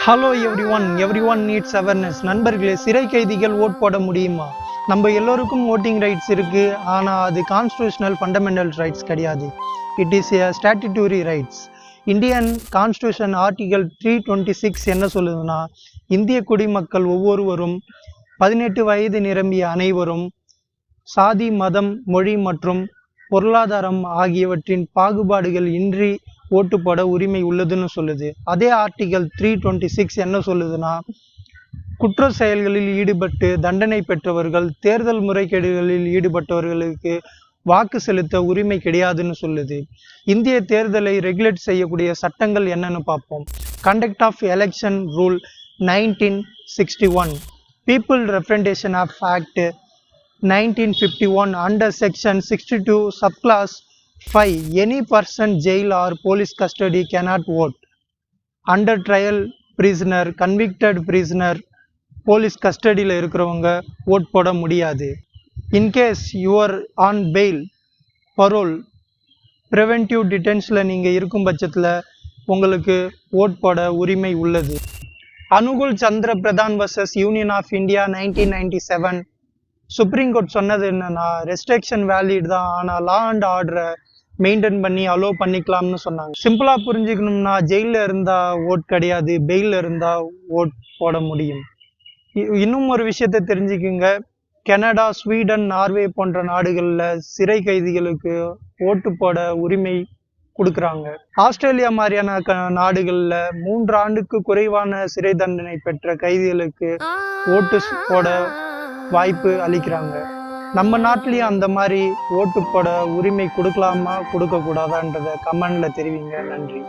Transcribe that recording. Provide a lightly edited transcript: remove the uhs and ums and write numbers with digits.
Hello every one needs awareness. நண்பர்களே, சிறை கைதிகள் ஓட் போட முடியுமா? நம்ம எல்லோருக்கும் ஓட்டிங் ரைட்ஸ் இருக்கு. ஆனால் அது கான்ஸ்டியூஷனல் ஃபண்டமெண்டல் ரைட்ஸ் கிடையாது. It is a statutory rights. Indian constitution article 326 என்ன சொல்லுதுன்னா, இந்திய குடிமக்கள் ஒவ்வொருவரும் 18 வயது நிரம்பிய அனைவரும் சாதி, மதம், மொழி மற்றும் பொருளாதாரம் ஆகியவற்றின் பாகுபாடுகள் இன்றி ஓட்டு போட உரிமை உள்ளதுன்னு சொல்லுது. அதே ஆர்டிகல் 326 என்ன சொல்லுதுன்னா, குற்ற செயல்களில் ஈடுபட்டு தண்டனை பெற்றவர்கள், தேர்தல் முறைகேடுகளில் ஈடுபட்டவர்களுக்கு வாக்கு செலுத்த உரிமை கிடையாதுன்னு சொல்லுது. இந்திய தேர்தலை ரெகுலேட் செய்யக்கூடிய சட்டங்கள் என்னன்னு பார்ப்போம். Conduct of election rule 1961, people representation of act 1951 under section 62 subclass 5, any person jail or police custody cannot vote. Under trial prisoner, convicted prisoner, police கஸ்டடியில் இருக்கிறவங்க ஓட் போட முடியாது. In case you are on bail, parole, preventive டிடென்ஷனில் நீங்கள் இருக்கும் பட்சத்தில் உங்களுக்கு vote போட உரிமை உள்ளது. Anukul Chandra Pradhan versus Union of India 1997, Supreme Court சொன்னது என்னன்னா, ரெஸ்ட்ரிக்ஷன் வேலிட் தான், ஆனால் லா அண்ட் ஆர்டரை மெயின்டைன் பண்ணி அலோவ் பண்ணிக்கலாம்னு சொன்னாங்க. சிம்பிளா புரிஞ்சுக்கணும்னா, ஜெயிலில் இருந்தா ஓட் கிடையாது, பெயிலில் இருந்தா ஓட் போட முடியும். இன்னும் ஒரு விஷயத்த தெரிஞ்சுக்குங்க. கனடா, ஸ்வீடன், நார்வே போன்ற நாடுகளில் சிறை கைதிகளுக்கு ஓட்டு போட உரிமை கொடுக்குறாங்க. ஆஸ்திரேலியா மாதிரியான நாடுகளில் 3 ஆண்டுக்கு குறைவான சிறை தண்டனை பெற்ற கைதிகளுக்கு ஓட்டு போட வாய்ப்பு அளிக்கிறாங்க. நம்ம நாட்டிலையும் அந்த மாதிரி ஓட்டு போட உரிமை கொடுக்கலாமா கொடுக்க கூடாதான்றத கமெண்ட்ல தெரிவிங்க. நன்றி.